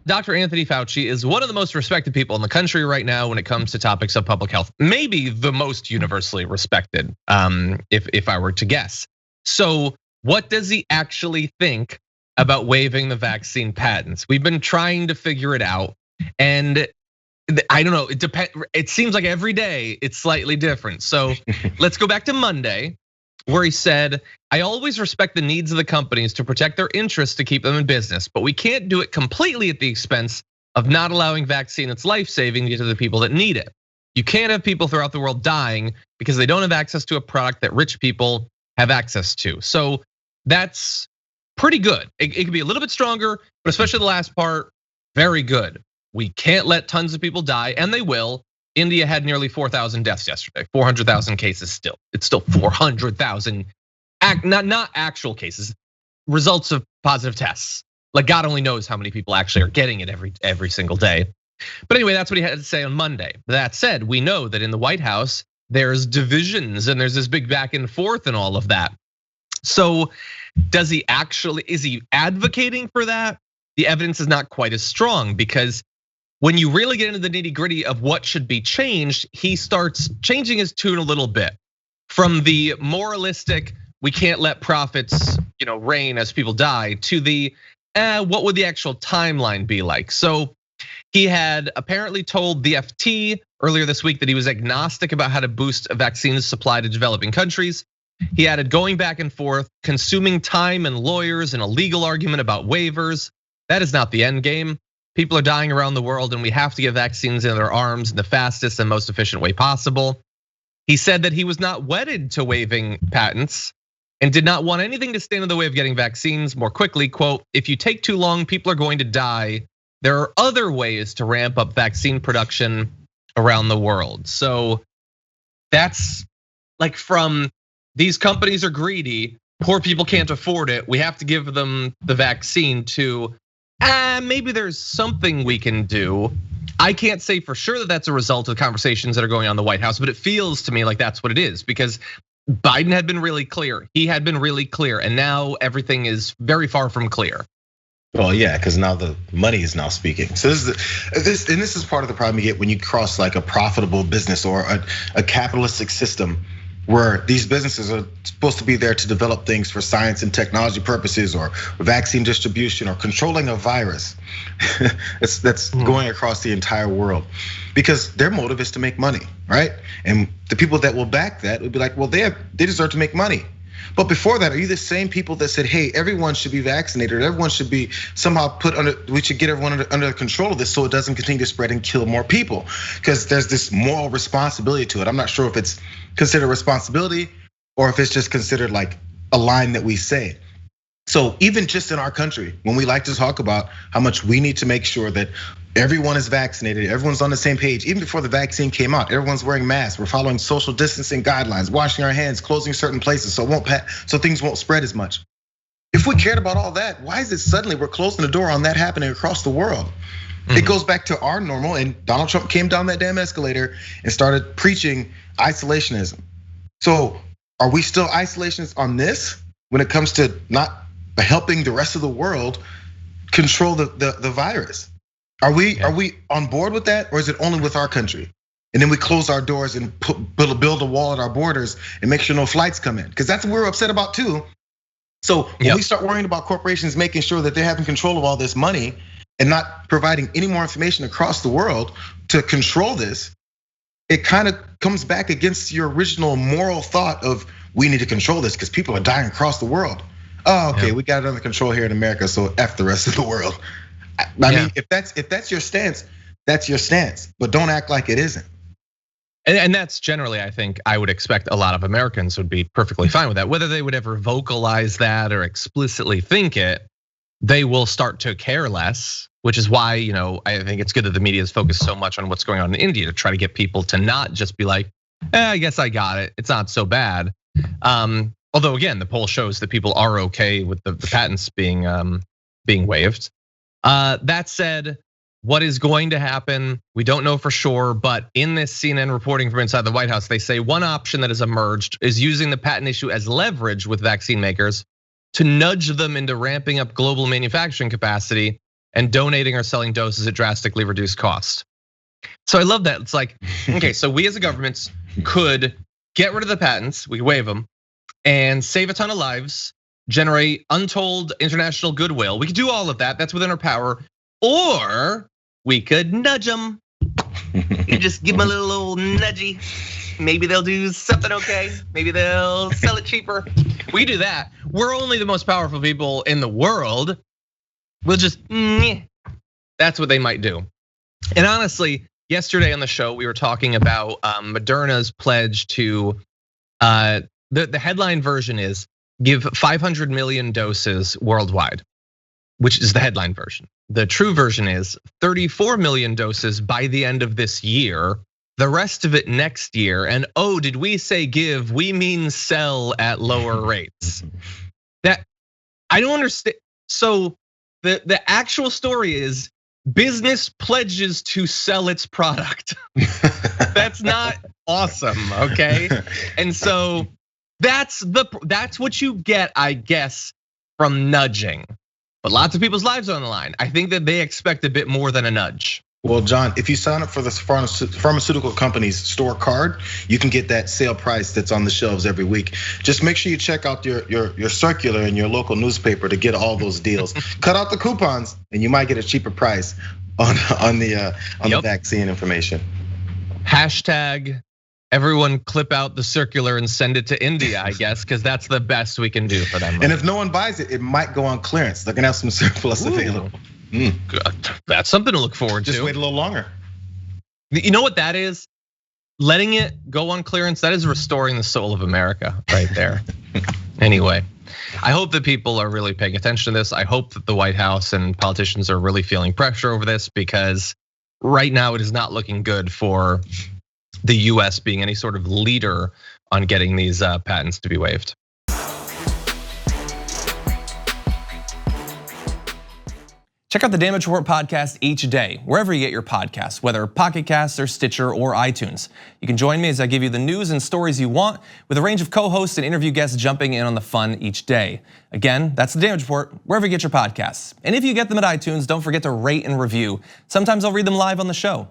Dr. Anthony Fauci is one of the most respected people in the country right now when it comes to topics of public health. Maybe the most universally respected, if I were to guess. So what does he actually think about waiving the vaccine patents? We've been trying to figure it out, and I don't know, it depends. It seems like every day it's slightly different. So let's go back to Monday, where he said, I always respect the needs of the companies to protect their interests to keep them in business, but we can't do it completely at the expense of not allowing vaccine that's life-saving to the people that need it. You can't have people throughout the world dying because they don't have access to a product that rich people have access to. So that's pretty good. It could be a little bit stronger, but especially the last part, very good. We can't let tons of people die, and they will. India had nearly 4,000 deaths yesterday, 400,000 cases still. It's still 400,000, not actual cases, results of positive tests. Like God only knows how many people actually are getting it every single day. But anyway, that's what he had to say on Monday. That said, we know that in the White House, there's divisions and there's this big back and forth and all of that. So is he advocating for that? The evidence is not quite as strong, because when you really get into the nitty-gritty of what should be changed, he starts changing his tune a little bit from the moralistic, we can't let profits, reign as people die, to the what would the actual timeline be like? So he had apparently told the FT earlier this week that he was agnostic about how to boost a vaccine supply to developing countries. He added going back and forth, consuming time and lawyers and a legal argument about waivers. That is not the end game. People are dying around the world, and we have to get vaccines in their arms in the fastest and most efficient way possible. He said that he was not wedded to waiving patents and did not want anything to stand in the way of getting vaccines more quickly. Quote, if you take too long, people are going to die. There are other ways to ramp up vaccine production around the world. So that's like, from these companies are greedy, poor people can't afford it, we have to give them the vaccine, to maybe there's something we can do. I can't say for sure that that's a result of conversations that are going on in the White House, but it feels to me like that's what it is, because Biden had been really clear. He had been really clear, and now everything is very far from clear. Well, yeah, because now the money is now speaking. So this is part of the problem you get when you cross like a profitable business or a capitalistic system, where these businesses are supposed to be there to develop things for science and technology purposes, or vaccine distribution, or controlling a virus that's going across the entire world, because their motive is to make money, right? And the people that will back that would be like, well, they deserve to make money. But before that, are you the same people that said, hey, everyone should be vaccinated, everyone should be somehow we should get everyone under control of this so it doesn't continue to spread and kill more people? Because there's this moral responsibility to it. I'm not sure if it's considered responsibility or if it's just considered like a line that we say. So even just in our country, when we like to talk about how much we need to make sure that everyone is vaccinated, everyone's on the same page. Even before the vaccine came out, everyone's wearing masks. We're following social distancing guidelines, washing our hands, closing certain places so things won't spread as much. If we cared about all that, why is it suddenly we're closing the door on that happening across the world? It goes back to our normal, and Donald Trump came down that damn escalator and started preaching isolationism. So are we still isolationists on this when it comes to not helping the rest of the world control the virus? Are we on board with that, or is it only with our country? And then we close our doors and build a wall at our borders and make sure no flights come in, because that's what we're upset about too. So when we start worrying about corporations making sure that they're having control of all this money and not providing any more information across the world to control this, it kind of comes back against your original moral thought of we need to control this because people are dying across the world. Oh, okay, we got it under control here in America, so F the rest of the world. I mean, if that's your stance, that's your stance, but don't act like it isn't. And that's generally, I think, I would expect a lot of Americans would be perfectly fine with that. Whether they would ever vocalize that or explicitly think it, they will start to care less, which is why, I think it's good that the media is focused so much on what's going on in India to try to get people to not just be like, I guess I got it, it's not so bad. Although again, the poll shows that people are okay with the patents being waived. That said, what is going to happen, we don't know for sure, but in this CNN reporting from inside the White House, they say one option that has emerged is using the patent issue as leverage with vaccine makers to nudge them into ramping up global manufacturing capacity and donating or selling doses at drastically reduced cost. So I love that. It's like, okay, so we as a government could get rid of the patents, we waive them, and save a ton of lives, generate untold international goodwill. We could do all of that, that's within our power. Or we could nudge them. You just give them a little nudgy. Maybe they'll do something okay. Maybe they'll sell it cheaper. We do that. We're only the most powerful people in the world. We'll just, that's what they might do. And honestly, yesterday on the show, we were talking about Moderna's pledge to, the headline version is give 500 million doses worldwide, which is the headline version. The true version is 34 million doses by the end of this year, the rest of it next year. And oh, did we say give? We mean sell at lower rates. That I don't understand. So the actual story is business pledges to sell its product. That's not awesome, okay? And so that's what you get, I guess, from nudging. But lots of people's lives are on the line. I think that they expect a bit more than a nudge. Well, John, if you sign up for the pharmaceutical company's store card, you can get that sale price that's on the shelves every week. Just make sure you check out your circular in your local newspaper to get all those deals. Cut out the coupons, and you might get a cheaper price on the vaccine information. Hashtag everyone clip out the circular and send it to India, I guess, because that's the best we can do for them. And if no one buys it, it might go on clearance. They're gonna have some surplus available. That's something to look forward to. Just wait a little longer. You know what that is? Letting it go on clearance, that is restoring the soul of America right there. Anyway, I hope that people are really paying attention to this. I hope that the White House and politicians are really feeling pressure over this, because right now it is not looking good for the US being any sort of leader on getting these patents to be waived. Check out the Damage Report podcast each day, wherever you get your podcasts, whether Pocket Casts or Stitcher or iTunes. You can join me as I give you the news and stories you want, with a range of co-hosts and interview guests jumping in on the fun each day. Again, that's the Damage Report, wherever you get your podcasts. And if you get them at iTunes, don't forget to rate and review. Sometimes I'll read them live on the show.